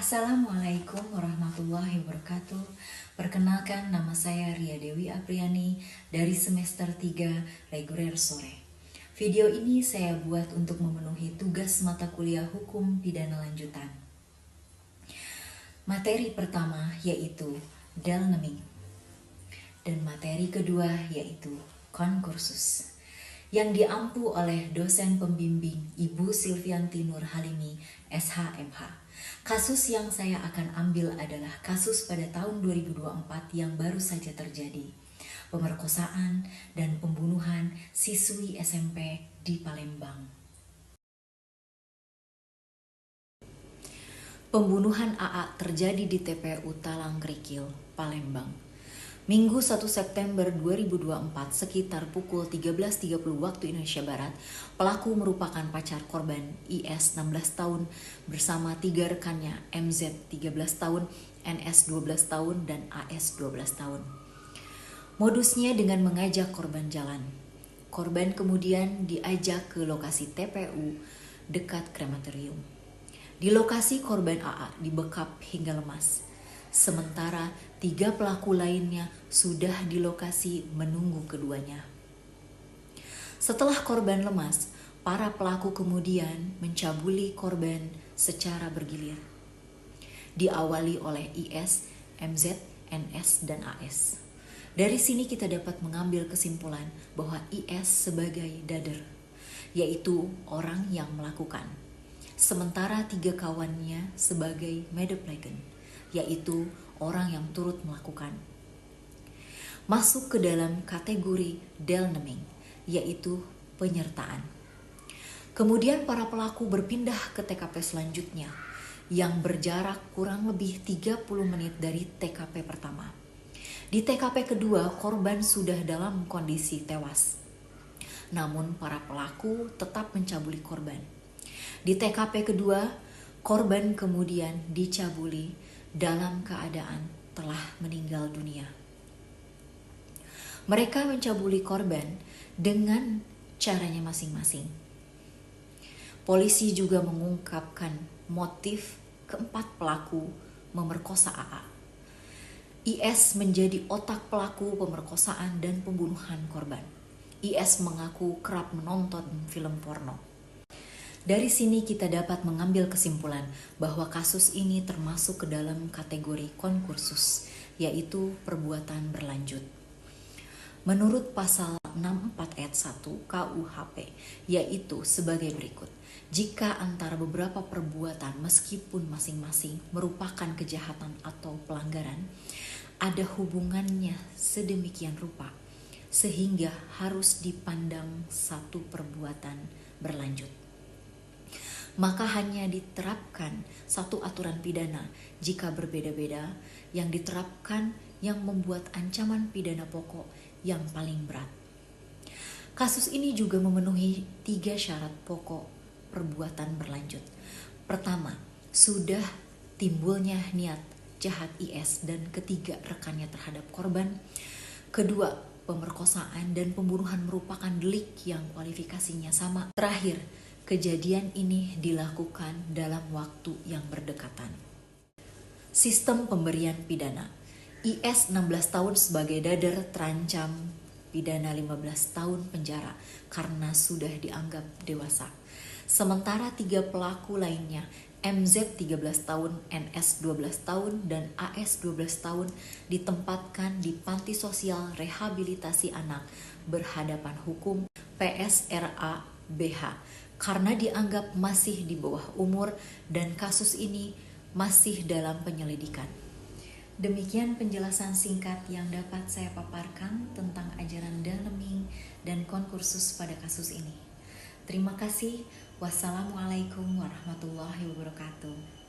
Assalamualaikum warahmatullahi wabarakatuh. Perkenalkan, nama saya Ria Dewi Apriani dari semester 3 reguler sore. Video ini saya buat untuk memenuhi tugas mata kuliah hukum pidana lanjutan. Materi pertama yaitu Delneming dan materi kedua yaitu konkursus yang diampu oleh dosen pembimbing Ibu Silvianti Nur Halimi, SHMH. Kasus yang saya akan ambil adalah kasus pada tahun 2024 yang baru saja terjadi. Pemerkosaan dan pembunuhan siswi SMP di Palembang. Pembunuhan AA terjadi di TPU Talang Krikil, Palembang. Minggu 1 September 2024 sekitar pukul 13.30 waktu Indonesia Barat, pelaku merupakan pacar korban IS 16 tahun bersama 3 rekannya MZ 13 tahun, NS 12 tahun, dan AS 12 tahun. Modusnya dengan mengajak korban jalan. Korban kemudian diajak ke lokasi TPU dekat krematorium. Di lokasi korban AA dibekap hingga lemas. Sementara 3 pelaku lainnya sudah di lokasi menunggu keduanya. Setelah korban lemas, para pelaku kemudian mencabuli korban secara bergilir. Diawali oleh IS, MZ, NS, dan AS. Dari sini kita dapat mengambil kesimpulan bahwa IS sebagai dader, yaitu orang yang melakukan. Sementara 3 kawannya sebagai medeplegan, yaitu orang yang turut melakukan. Masuk ke dalam kategori Delneming, yaitu penyertaan. Kemudian para pelaku berpindah ke TKP selanjutnya, yang berjarak kurang lebih 30 menit dari TKP pertama. Di TKP kedua, korban sudah dalam kondisi tewas. Namun para pelaku tetap mencabuli korban. Di TKP kedua, korban kemudian dicabuli dalam keadaan telah meninggal dunia. Mereka mencabuli korban dengan caranya masing-masing. Polisi juga mengungkapkan motif keempat pelaku memerkosa AA. IS menjadi otak pelaku pemerkosaan dan pembunuhan korban. IS mengaku kerap menonton film porno. Dari sini kita dapat mengambil kesimpulan bahwa kasus ini termasuk ke dalam kategori konkursus, yaitu perbuatan berlanjut. Menurut pasal 64 ayat 1 KUHP, yaitu sebagai berikut. Jika antara beberapa perbuatan meskipun masing-masing merupakan kejahatan atau pelanggaran, ada hubungannya sedemikian rupa, sehingga harus dipandang satu perbuatan berlanjut. Maka hanya diterapkan satu aturan pidana jika berbeda-beda yang diterapkan yang membuat ancaman pidana pokok yang paling berat. Kasus ini juga memenuhi 3 syarat pokok perbuatan berlanjut. Pertama, sudah timbulnya niat jahat IS dan ketiga rekannya terhadap korban. Kedua, pemerkosaan dan pembunuhan merupakan delik yang kualifikasinya sama. Terakhir, kejadian ini dilakukan dalam waktu yang berdekatan. Sistem pemberian pidana. IS 16 tahun sebagai dader terancam pidana 15 tahun penjara karena sudah dianggap dewasa. Sementara 3 pelaku lainnya, MZ 13 tahun, NS 12 tahun, dan AS 12 tahun ditempatkan di Panti Sosial Rehabilitasi Anak Berhadapan Hukum PSRA BH karena dianggap masih di bawah umur dan kasus ini masih dalam penyelidikan. Demikian penjelasan singkat yang dapat saya paparkan tentang ajaran Delneming dan konkursus pada kasus ini. Terima kasih. Wassalamualaikum warahmatullahi wabarakatuh.